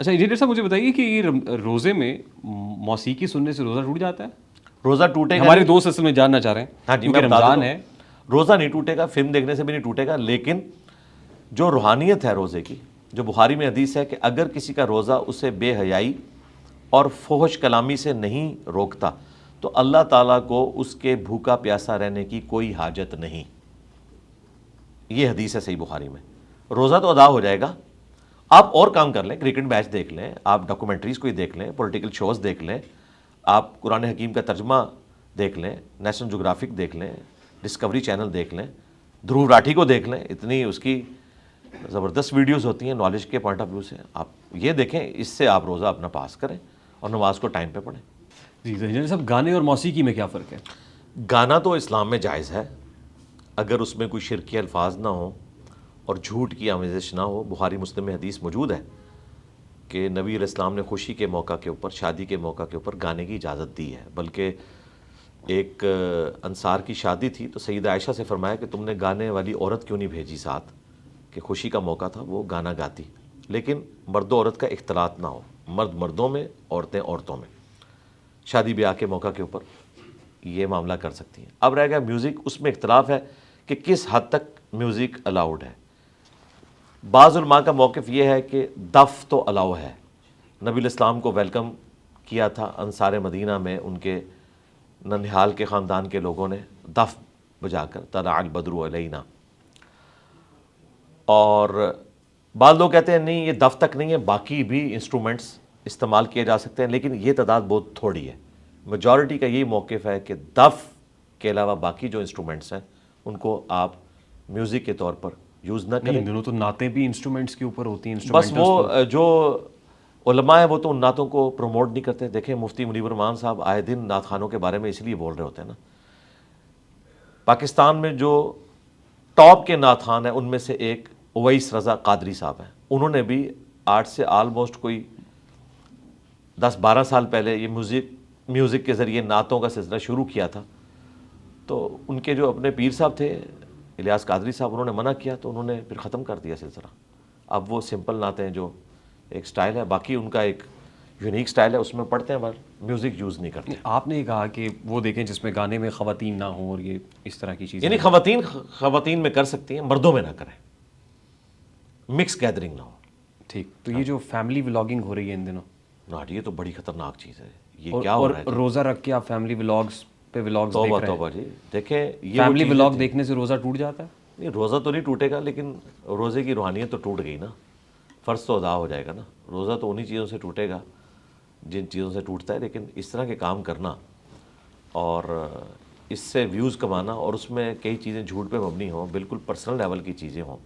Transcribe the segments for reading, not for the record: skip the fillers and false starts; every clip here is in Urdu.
اچھا انجینئر صاحب مجھے بتائیے کہ یہ روزے میں موسیقی سننے سے روزہ ٹوٹ جاتا ہے؟ روزہ ٹوٹے گا، ہمارے دوست اصل میں جاننا چاہ رہے ہیں ہاں جی، کیونکہ میں بتا رمضان دیتا ہے۔ ہوں، روزہ نہیں ٹوٹے گا، فلم دیکھنے سے بھی نہیں ٹوٹے گا، لیکن جو روحانیت ہے روزے کی، جو بخاری میں حدیث ہے کہ اگر کسی کا روزہ اسے بے حیائی اور فحش کلامی سے نہیں روکتا تو اللہ تعالیٰ کو اس کے بھوکا پیاسا رہنے کی کوئی حاجت نہیں۔ یہ حدیث ہے صحیح بخاری میں۔ روزہ تو ادا ہو جائے گا، آپ اور کام کر لیں، کرکٹ میچ دیکھ لیں، آپ ڈاکومنٹریز کوئی دیکھ لیں، پولیٹیکل شوز دیکھ لیں، آپ قرآن حکیم کا ترجمہ دیکھ لیں، نیشنل جغرافک دیکھ لیں، ڈسکوری چینل دیکھ لیں، دھرو راٹھی کو دیکھ لیں، اتنی اس کی زبردست ویڈیوز ہوتی ہیں نالج کے پوائنٹ آف ویو سے، آپ یہ دیکھیں، اس سے آپ روزہ اپنا پاس کریں اور نماز کو ٹائم پہ پڑھیں۔ جی تو انجینئر صاحب گانے اور موسیقی میں کیا فرق ہے؟ گانا تو اسلام میں جائز ہے اگر اس میں کوئی شرکی الفاظ نہ ہوں اور جھوٹ کی آمیزش نہ ہو۔ بخاری مسلم میں حدیث موجود ہے کہ نبی علیہ السلام نے خوشی کے موقع کے اوپر، شادی کے موقع کے اوپر گانے کی اجازت دی ہے، بلکہ ایک انصار کی شادی تھی تو سیدہ عائشہ سے فرمایا کہ تم نے گانے والی عورت کیوں نہیں بھیجی ساتھ، کہ خوشی کا موقع تھا وہ گانا گاتی، لیکن مرد و عورت کا اختلاط نہ ہو، مرد مردوں میں، عورتیں عورتوں میں، شادی بیاہ کے موقع کے اوپر یہ معاملہ کر سکتی ہیں۔ اب رہ گیا میوزک، اس میں اختلاف ہے کہ کس حد تک میوزک الاؤڈ ہے۔ بعض علماء کا موقف یہ ہے کہ دف تو الاؤ ہے، نبی علیہ السلام کو ویلکم کیا تھا انصار مدینہ میں، ان کے ننہال کے خاندان کے لوگوں نے دف بجا کر طلع البدر علینا، اور بعض لوگ کہتے ہیں نہیں یہ دف تک نہیں ہے، باقی بھی انسٹرومنٹس استعمال کیے جا سکتے ہیں، لیکن یہ تعداد بہت تھوڑی ہے۔ میجورٹی کا یہی موقف ہے کہ دف کے علاوہ باقی جو انسٹرومنٹس ہیں ان کو آپ میوزک کے طور پر یوز نہ کریں۔ نہیں دونوں تو نعتیں بھی انسٹرومنٹس کے اوپر ہوتی ہیں، بس وہ جو علماء ہیں وہ تو ان نعتوں کو پروموٹ نہیں کرتے۔ دیکھیں مفتی منیر الرحمان صاحب آئے دن نعت خانوں کے بارے میں اس لیے بول رہے ہوتے ہیں نا۔ پاکستان میں جو ٹاپ کے نعت خان ہیں ان میں سے ایک اویس رضا قادری صاحب ہیں، انہوں نے بھی آج سے آلموسٹ کوئی 10-12 سال پہلے یہ میوزک کے ذریعے نعتوں کا سلسلہ شروع کیا تھا۔ تو ان کے جو اپنے پیر صاحب تھے الیاس قادری صاحب، انہوں نے منع کیا تو انہوں نے پھر ختم کر دیا سلسلہ۔ اب وہ سمپل نعتیں جو ایک سٹائل ہے، باقی ان کا ایک یونیک سٹائل ہے، اس میں پڑھتے ہیں بس میوزک یوز نہیں کرتے۔ آپ نے کہا کہ وہ دیکھیں جس میں گانے میں خواتین نہ ہوں اور یہ اس طرح کی چیزیں، یعنی خواتین میں کر سکتی ہیں، مردوں میں نہ کریں، مکس گیدرنگ نہ ہو۔ ٹھیک۔ تو یہ جو فیملی ولاگنگ ہو رہی ہے ان دنوں، ناٹ، یہ تو بڑی خطرناک چیز ہے، یہ اور کیا ہو رہا ہے؟ روزہ رکھ کے آپ فیملی ولاگز پہ ولاگز دیکھ توبہ رہے توبہ جی، دیکھیں یہ ہیں، فیملی ولاگ دیکھنے سے روزہ ٹوٹ جاتا ہے؟ نہیں، روزہ تو نہیں ٹوٹے گا، لیکن روزے کی روحانیت تو ٹوٹ گئی نا، فرض تو ادا ہو جائے گا نا۔ روزہ تو انہی چیزوں سے ٹوٹے گا جن چیزوں سے ٹوٹتا ہے، لیکن اس طرح کے کام کرنا اور اس سے ویوز کمانا اور اس میں کئی چیزیں جھوٹ پہ مبنی ہوں، بالکل پرسنل لیول کی چیزیں ہوں،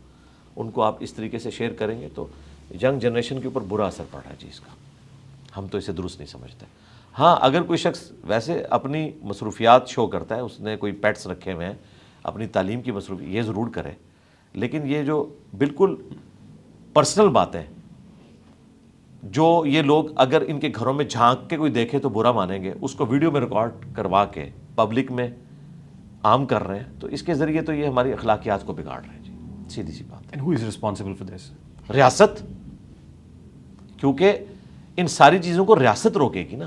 ان کو آپ اس طریقے سے شیئر کریں گے تو ینگ جنریشن کے اوپر برا اثر پڑ رہا ہے چیز کا۔ ہم تو اسے درست نہیں سمجھتے۔ ہاں اگر کوئی شخص ویسے اپنی مصروفیات شو کرتا ہے، اس نے کوئی پیٹس رکھے ہوئے ہیں، اپنی تعلیم کی مصروفیات، یہ ضرور کرے، لیکن یہ جو بالکل پرسنل باتیں جو یہ لوگ اگر ان کے گھروں میں جھانک کے کوئی دیکھے تو برا مانیں گے، اس کو ویڈیو میں ریکارڈ کروا کے پبلک میں عام کر رہے ہیں، تو اس کے ذریعے تو یہ ہماری اخلاقیات کو بگاڑ رہے ہیں جی، سیدھی سی بات۔ And who is responsible for this? ریاست، کیونکہ ان ساری چیزوں کو ریاست روکے گی نا۔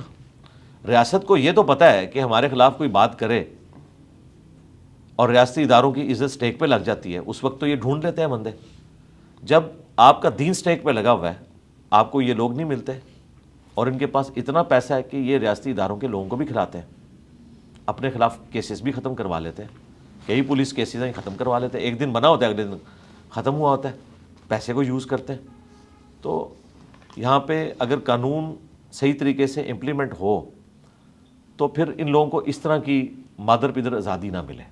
ریاست کو یہ تو پتہ ہے کہ ہمارے خلاف کوئی بات کرے اور ریاستی اداروں کی عزت سٹیک پہ لگ جاتی ہے، اس وقت تو یہ ڈھونڈ لیتے ہیں بندے۔ جب آپ کا دین سٹیک پہ لگا ہوا ہے، آپ کو یہ لوگ نہیں ملتے اور ان کے پاس اتنا پیسہ ہے کہ یہ ریاستی اداروں کے لوگوں کو بھی کھلاتے ہیں، اپنے خلاف کیسز بھی ختم کروا لیتے ہیں، کئی پولیس کیسز ہیں ختم کروا لیتے ہیں، ایک دن بنا ہوتا ہے اگلے دن ختم ہوا ہوتا ہے، پیسے کو یوز کرتے ہیں۔ تو یہاں پہ اگر قانون صحیح طریقے سے امپلیمنٹ ہو تو پھر ان لوگوں کو اس طرح کی مادر پدر آزادی نہ ملے۔